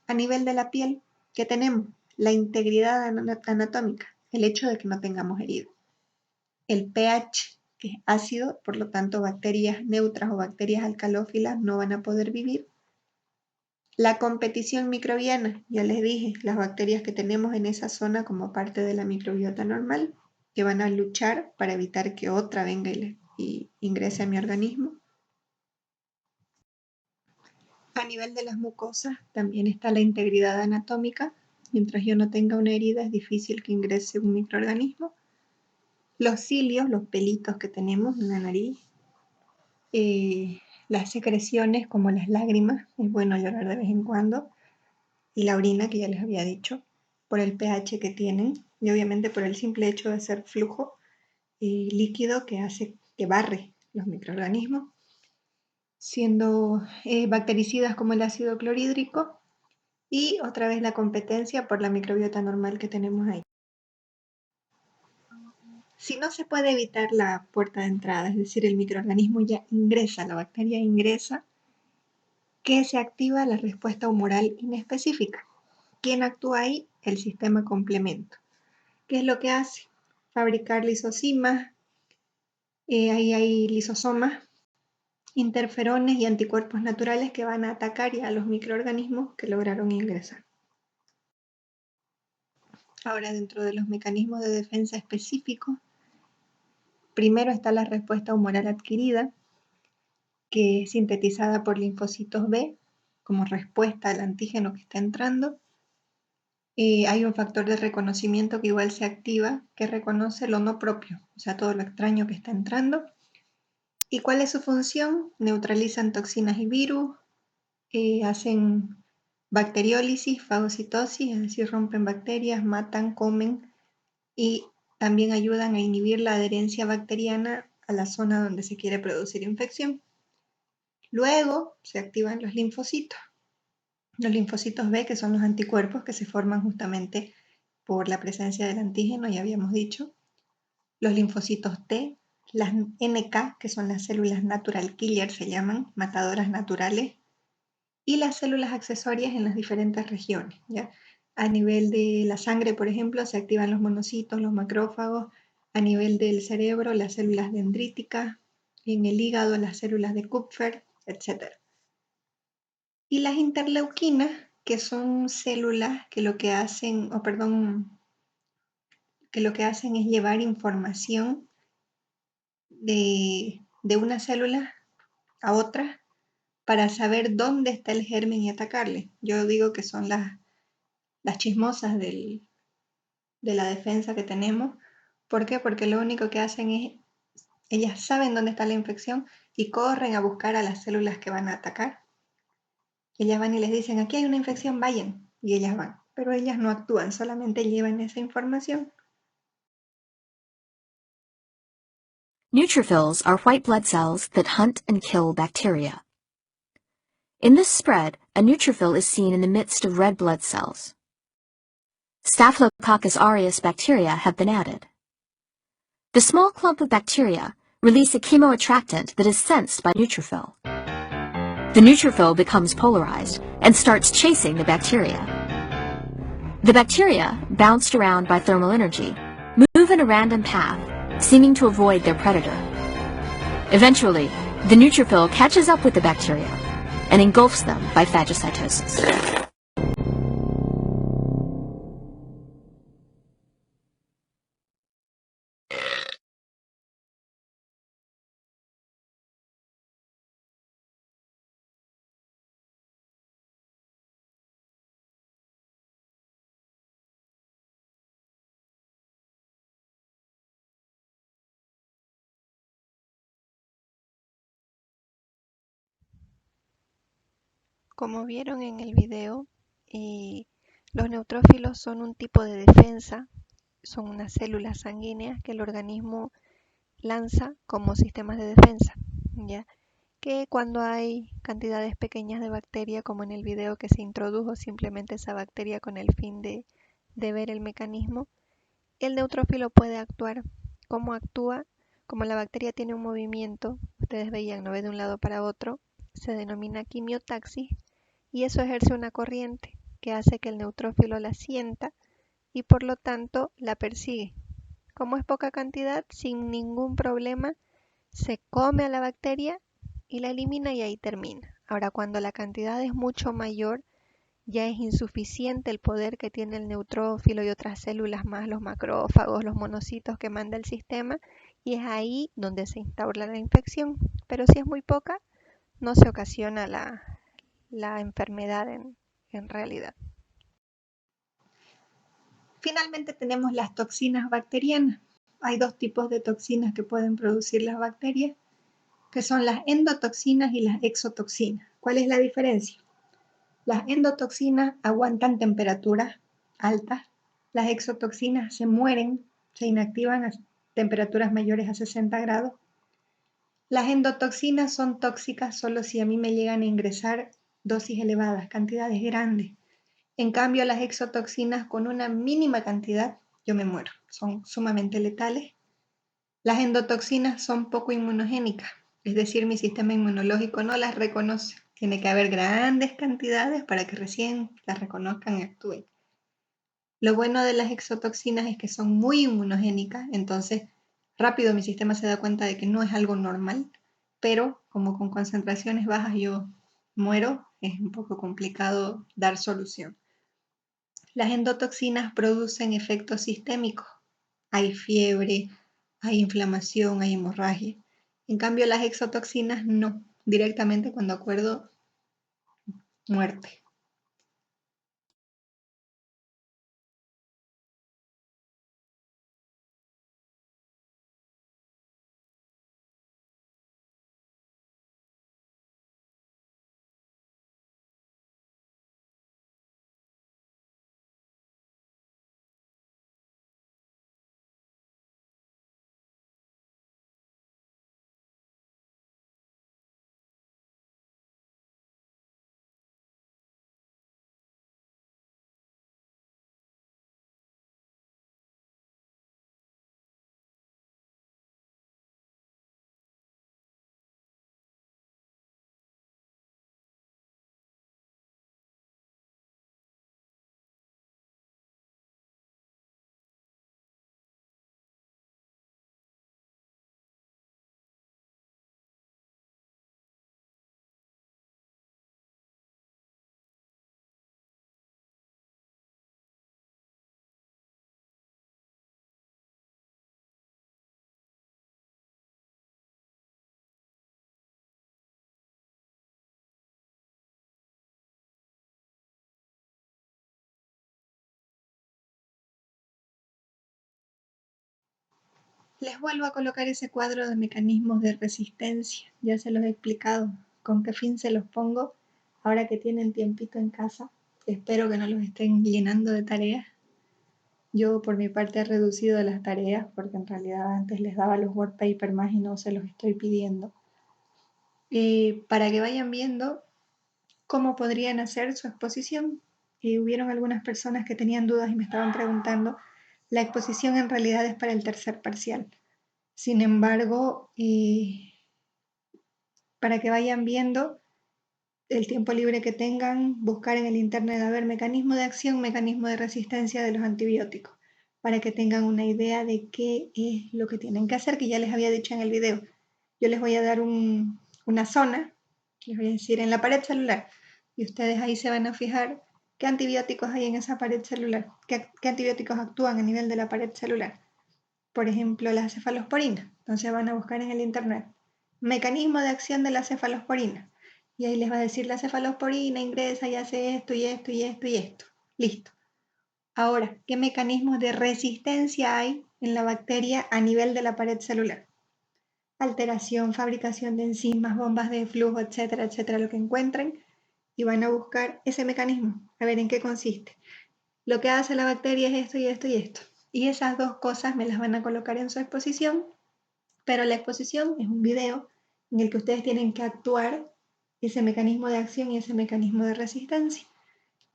A nivel de la piel, ¿qué tenemos? La integridad anatómica, el hecho de que no tengamos heridas. El pH, que es ácido, por lo tanto bacterias neutras o bacterias alcalófilas no van a poder vivir. La competición microbiana, ya les dije, las bacterias que tenemos en esa zona como parte de la microbiota normal, que van a luchar para evitar que otra venga y ingrese a mi organismo. A nivel de las mucosas también está la integridad anatómica. Mientras yo no tenga una herida es difícil que ingrese un microorganismo. Los cilios, los pelitos que tenemos en la nariz, las secreciones como las lágrimas, es bueno llorar de vez en cuando, y la orina que ya les había dicho, por el pH que tienen y obviamente por el simple hecho de ser flujo líquido que hace que barre los microorganismos, siendo bactericidas como el ácido clorhídrico y otra vez la competencia por la microbiota normal que tenemos ahí. Si no se puede evitar la puerta de entrada, es decir, el microorganismo ya ingresa, la bacteria ingresa, ¿qué se activa? La respuesta humoral inespecífica. ¿Quién actúa ahí? El sistema complemento. ¿Qué es lo que hace? Fabricar lisosimas, ahí hay lisosomas, interferones y anticuerpos naturales que van a atacar ya a los microorganismos que lograron ingresar. Ahora, dentro de los mecanismos de defensa específicos, primero está la respuesta humoral adquirida, que es sintetizada por linfocitos B como respuesta al antígeno que está entrando. Hay un factor de reconocimiento que igual se activa, que reconoce lo no propio, o sea, todo lo extraño que está entrando. ¿Y cuál es su función? Neutralizan toxinas y virus, hacen bacteriólisis, fagocitosis, es decir, rompen bacterias, matan, comen y también ayudan a inhibir la adherencia bacteriana a la zona donde se quiere producir infección. Luego se activan los linfocitos. Los linfocitos B, que son los anticuerpos que se forman justamente por la presencia del antígeno, ya habíamos dicho. Los linfocitos T, las NK, que son las células natural killer, se llaman, matadoras naturales, y las células accesorias en las diferentes regiones, ¿ya? A nivel de la sangre, por ejemplo, se activan los monocitos, los macrófagos; a nivel del cerebro, las células dendríticas; en el hígado, las células de Kupffer, etc. Y las interleuquinas, que son células que lo que hacen, que lo que hacen es llevar información de una célula a otra para saber dónde está el germen y atacarle. Yo digo que son las chismosas de la defensa que tenemos. ¿Por qué? Porque lo único que hacen es, ellas saben dónde está la infección y corren a buscar a las células que van a atacar. Ellas van y les dicen, aquí hay una infección, vayan. Y ellas van. Pero ellas no actúan, solamente llevan esa información. Neutrophils are white blood cells that hunt and kill bacteria. In this spread, a neutrophil is seen in the midst of red blood cells. Staphylococcus aureus bacteria have been added. The small clump of bacteria release a chemoattractant that is sensed by neutrophil. The neutrophil becomes polarized and starts chasing the bacteria. The bacteria, bounced around by thermal energy, move in a random path, seeming to avoid their predator. Eventually, the neutrophil catches up with the bacteria and engulfs them by phagocytosis. Como vieron en el video, los neutrófilos son un tipo de defensa, son unas células sanguíneas que el organismo lanza como sistemas de defensa, ¿ya? Que cuando hay cantidades pequeñas de bacteria, como en el video que se introdujo simplemente esa bacteria con el fin de ver el mecanismo, el neutrófilo puede actuar. ¿Cómo actúa? Como la bacteria tiene un movimiento, ustedes veían, no ve de un lado para otro, se denomina quimiotaxis, y eso ejerce una corriente que hace que el neutrófilo la sienta y por lo tanto la persigue. Como es poca cantidad, sin ningún problema, se come a la bacteria y la elimina y ahí termina. Ahora, cuando la cantidad es mucho mayor, ya es insuficiente el poder que tiene el neutrófilo y otras células más, los macrófagos, los monocitos que manda el sistema, y es ahí donde se instaura la infección. Pero si es muy poca, no se ocasiona la enfermedad en realidad. Finalmente tenemos las toxinas bacterianas. Hay dos tipos de toxinas que pueden producir las bacterias, que son las endotoxinas y las exotoxinas. ¿Cuál es la diferencia? Las endotoxinas aguantan temperaturas altas, las exotoxinas se mueren, se inactivan a temperaturas mayores a 60 grados. Las endotoxinas son tóxicas solo si a mí me llegan a ingresar dosis elevadas, cantidades grandes. En cambio, las exotoxinas con una mínima cantidad, yo me muero, son sumamente letales. Las endotoxinas son poco inmunogénicas, es decir, mi sistema inmunológico no las reconoce. Tiene que haber grandes cantidades para que recién las reconozcan y actúen. Lo bueno de las exotoxinas es que son muy inmunogénicas, entonces rápido mi sistema se da cuenta de que no es algo normal, pero como con concentraciones bajas yo muero, es un poco complicado dar solución. Las endotoxinas producen efectos sistémicos. Hay fiebre, hay inflamación, hay hemorragia. En cambio, las exotoxinas no. Directamente cuando acuerdo, muerte. Les vuelvo a colocar ese cuadro de mecanismos de resistencia. Ya se los he explicado con qué fin se los pongo. Ahora que tienen tiempito en casa, espero que no los estén llenando de tareas. Yo por mi parte he reducido las tareas porque en realidad antes les daba los word paper más y no se los estoy pidiendo. Para que vayan viendo cómo podrían hacer su exposición. Hubieron algunas personas que tenían dudas y me estaban preguntando. La exposición en realidad es para el tercer parcial. Sin embargo, para que vayan viendo el tiempo libre que tengan, buscar en el internet a ver mecanismo de acción, mecanismo de resistencia de los antibióticos, para que tengan una idea de qué es lo que tienen que hacer, que ya les había dicho en el video. Yo les voy a dar una zona, les voy a decir en la pared celular, y ustedes ahí se van a fijar qué antibióticos hay en esa pared celular, qué antibióticos actúan a nivel de la pared celular. Por ejemplo, la cefalosporina. Entonces van a buscar en el internet mecanismo de acción de la cefalosporina. Y ahí les va a decir la cefalosporina ingresa y hace esto y esto y esto y esto. Listo. Ahora, ¿qué mecanismos de resistencia hay en la bacteria a nivel de la pared celular? Alteración, fabricación de enzimas, bombas de flujo, etcétera, etcétera, lo que encuentren. Y van a buscar ese mecanismo, a ver en qué consiste. Lo que hace la bacteria es esto y esto y esto. Y esas dos cosas me las van a colocar en su exposición, pero la exposición es un video en el que ustedes tienen que actuar ese mecanismo de acción y ese mecanismo de resistencia.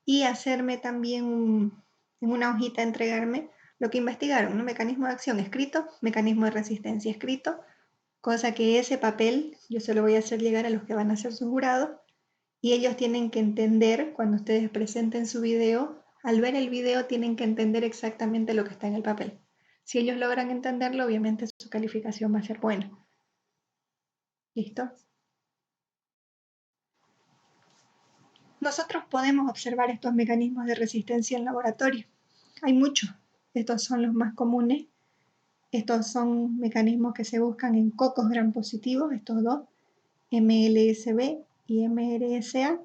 Y hacerme también en una hojita, entregarme lo que investigaron, ¿no? Mecanismo de acción escrito, mecanismo de resistencia escrito, cosa que ese papel yo se lo voy a hacer llegar a los que van a ser sus jurados y ellos tienen que entender cuando ustedes presenten su video. Al ver el video tienen que entender exactamente lo que está en el papel. Si ellos logran entenderlo, obviamente su calificación va a ser buena. ¿Listo? Nosotros podemos observar estos mecanismos de resistencia en laboratorio. Hay muchos. Estos son los más comunes. Estos son mecanismos que se buscan en cocos gram positivos, estos dos, MLSB y MRSA.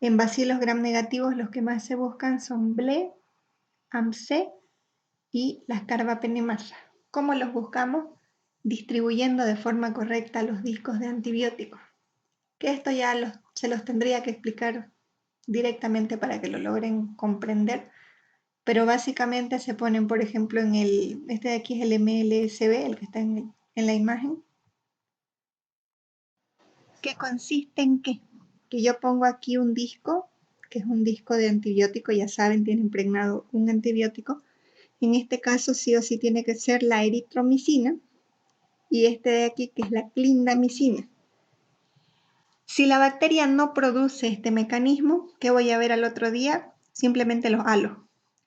En bacilos gram negativos los que más se buscan son BLE, AMC y las carbapenemasa. ¿Cómo los buscamos? Distribuyendo de forma correcta los discos de antibióticos. Que esto ya se los tendría que explicar directamente para que lo logren comprender. Pero básicamente se ponen, por ejemplo, este de aquí es el MLSB, el que está en la imagen. ¿Qué consiste en qué? Que yo pongo aquí un disco, que es un disco de antibiótico, ya saben, tiene impregnado un antibiótico. En este caso sí o sí tiene que ser la eritromicina y este de aquí que es la clindamicina. Si la bacteria no produce este mecanismo, ¿qué voy a ver al otro día? Simplemente los halos.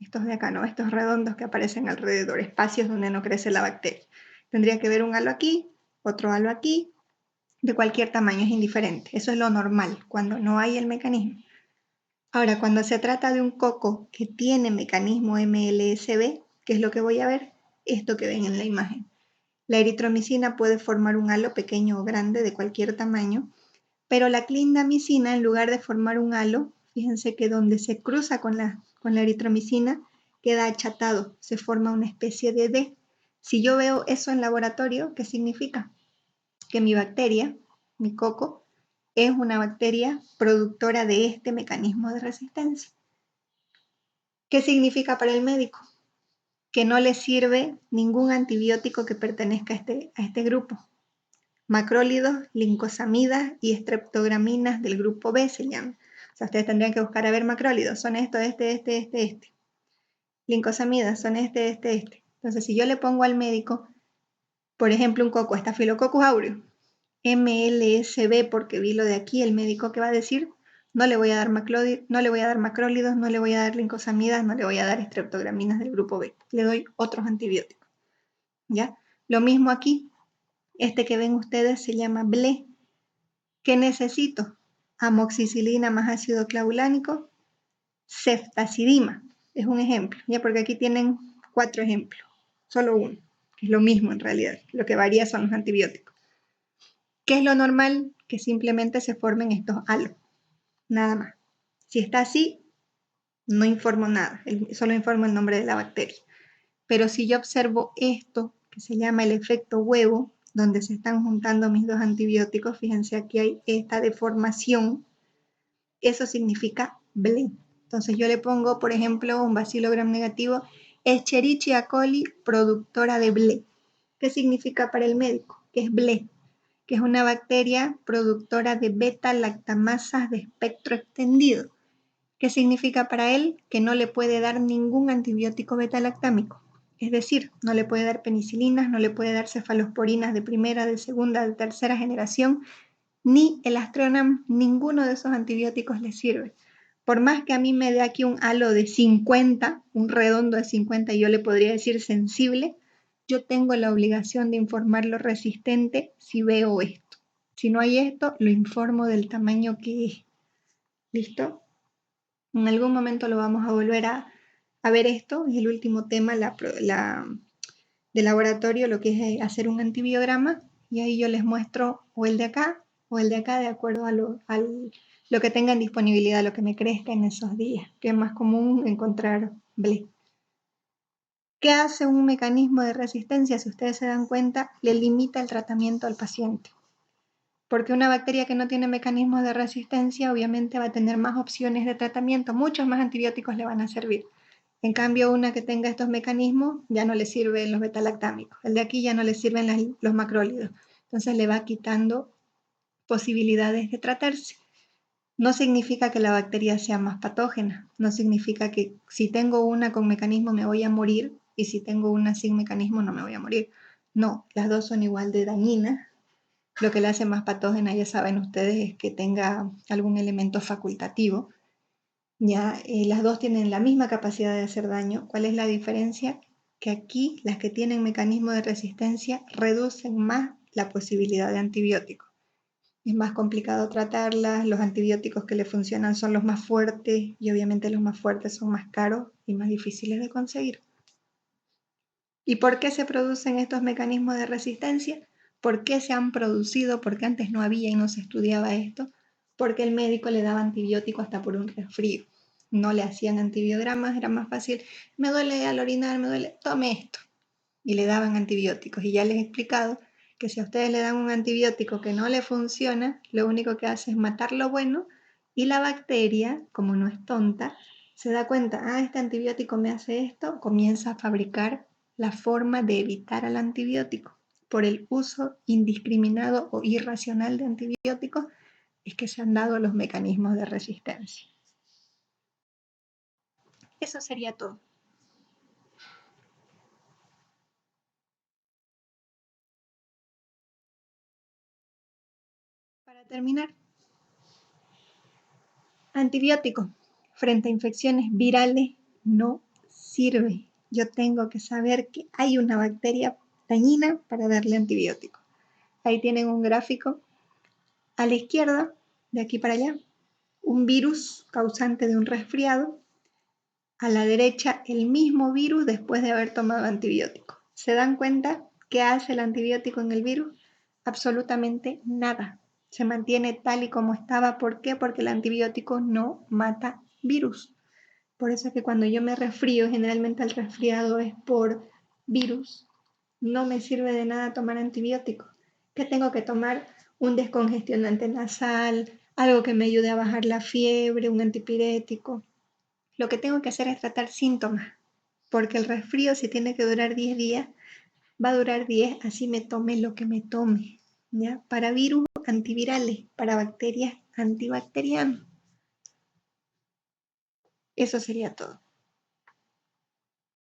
Estos de acá, ¿no? Estos redondos que aparecen alrededor, espacios donde no crece la bacteria. Tendría que ver un halo aquí, otro halo aquí, de cualquier tamaño, es indiferente. Eso es lo normal, cuando no hay el mecanismo. Ahora, cuando se trata de un coco que tiene mecanismo MLSB, ¿qué es lo que voy a ver? Esto que ven en la imagen. La eritromicina puede formar un halo pequeño o grande de cualquier tamaño, pero la clindamicina, en lugar de formar un halo, fíjense que donde se cruza con la eritromicina, queda achatado, se forma una especie de D. Si yo veo eso en laboratorio, ¿qué significa? Que mi bacteria, mi coco, es una bacteria productora de este mecanismo de resistencia. ¿Qué significa para el médico? Que no le sirve ningún antibiótico que pertenezca a este grupo. Macrólidos, lincosamidas y estreptograminas del grupo B se llaman. O sea, ustedes tendrían que buscar a ver macrólidos, son esto, este. Lincosamidas son este. Entonces, si yo le pongo al médico, por ejemplo, un coco, Staphylococcus aureus, MLSB, porque vi lo de aquí, el médico que va a decir, no le voy a dar macrólidos, no le voy a dar lincosamidas, no le voy a dar estreptograminas del grupo B. Le doy otros antibióticos. ¿Ya? Lo mismo aquí. Este que ven ustedes se llama BLE. ¿Qué necesito? Amoxicilina más ácido clavulánico, ceftazidima. Es un ejemplo, ya porque aquí tienen 4 ejemplos, solo uno, que es lo mismo en realidad. Lo que varía son los antibióticos. ¿Qué es lo normal? Que simplemente se formen estos halos, nada más. Si está así, no informo nada, solo informo el nombre de la bacteria. Pero si yo observo esto, que se llama el efecto huevo, donde se están juntando mis dos antibióticos, fíjense aquí hay esta deformación, eso significa BLE. Entonces yo le pongo, por ejemplo, un bacilo gram negativo, Escherichia coli productora de BLE. ¿Qué significa para el médico? Que es BLE, que es una bacteria productora de beta-lactamasas de espectro extendido. ¿Qué significa para él? Que no le puede dar ningún antibiótico beta-lactámico. Es decir, no le puede dar penicilinas, no le puede dar cefalosporinas de primera, de segunda, de tercera generación, ni el Astronam, ninguno de esos antibióticos le sirve. Por más que a mí me dé aquí un halo de 50, un redondo de 50, y yo le podría decir sensible, yo tengo la obligación de informarlo resistente si veo esto. Si no hay esto, lo informo del tamaño que es. ¿Listo? En algún momento lo vamos a volver a ver esto. Es el último tema de laboratorio, lo que es hacer un antibiograma. Y ahí yo les muestro o el de acá o el de acá, de acuerdo a lo que tengan disponibilidad, lo que me crezca en esos días, que es más común encontrar BLE. ¿Qué hace un mecanismo de resistencia? Si ustedes se dan cuenta, le limita el tratamiento al paciente. Porque una bacteria que no tiene mecanismos de resistencia, obviamente va a tener más opciones de tratamiento, muchos más antibióticos le van a servir. En cambio, una que tenga estos mecanismos, ya no le sirven los beta-lactámicos. El de aquí ya no le sirven los macrólidos. Entonces le va quitando posibilidades de tratarse. No significa que la bacteria sea más patógena, no significa que si tengo una con mecanismo me voy a morir y si tengo una sin mecanismo no me voy a morir. No, las dos son igual de dañinas. Lo que la hace más patógena, ya saben ustedes, es que tenga algún elemento facultativo. Ya, las dos tienen la misma capacidad de hacer daño. ¿Cuál es la diferencia? Que aquí las que tienen mecanismo de resistencia reducen más la posibilidad de antibiótico. Es más complicado tratarlas, los antibióticos que le funcionan son los más fuertes y obviamente los más fuertes son más caros y más difíciles de conseguir. ¿Y por qué se producen estos mecanismos de resistencia? ¿Por qué se han producido? Porque antes no había y no se estudiaba esto. Porque el médico le daba antibiótico hasta por un resfrío. No le hacían antibiogramas, era más fácil. Me duele al orinar, me duele, tome esto. Y le daban antibióticos. Y ya les he explicado que si a ustedes le dan un antibiótico que no le funciona, lo único que hace es matar lo bueno y la bacteria, como no es tonta, se da cuenta, este antibiótico me hace esto, comienza a fabricar la forma de evitar al antibiótico. Por el uso indiscriminado o irracional de antibióticos es que se han dado los mecanismos de resistencia. Eso sería todo. Para terminar, antibiótico frente a infecciones virales no sirve. Yo tengo que saber que hay una bacteria dañina para darle antibiótico. Ahí tienen un gráfico. A la izquierda, de aquí para allá, un virus causante de un resfriado. A la derecha, el mismo virus después de haber tomado antibiótico. ¿Se dan cuenta qué hace el antibiótico en el virus? Absolutamente nada. Se mantiene tal y como estaba. ¿Por qué? Porque el antibiótico no mata virus. Por eso es que cuando yo me resfrío, generalmente el resfriado es por virus, no me sirve de nada tomar antibiótico. ¿Qué tengo que tomar? Un descongestionante nasal, algo que me ayude a bajar la fiebre, un antipirético. Lo que tengo que hacer es tratar síntomas, porque el resfrío, si tiene que durar 10 días, va a durar 10, así me tome lo que me tome. ¿Ya? Para virus, antivirales, para bacterias, antibacterianos. Eso sería todo.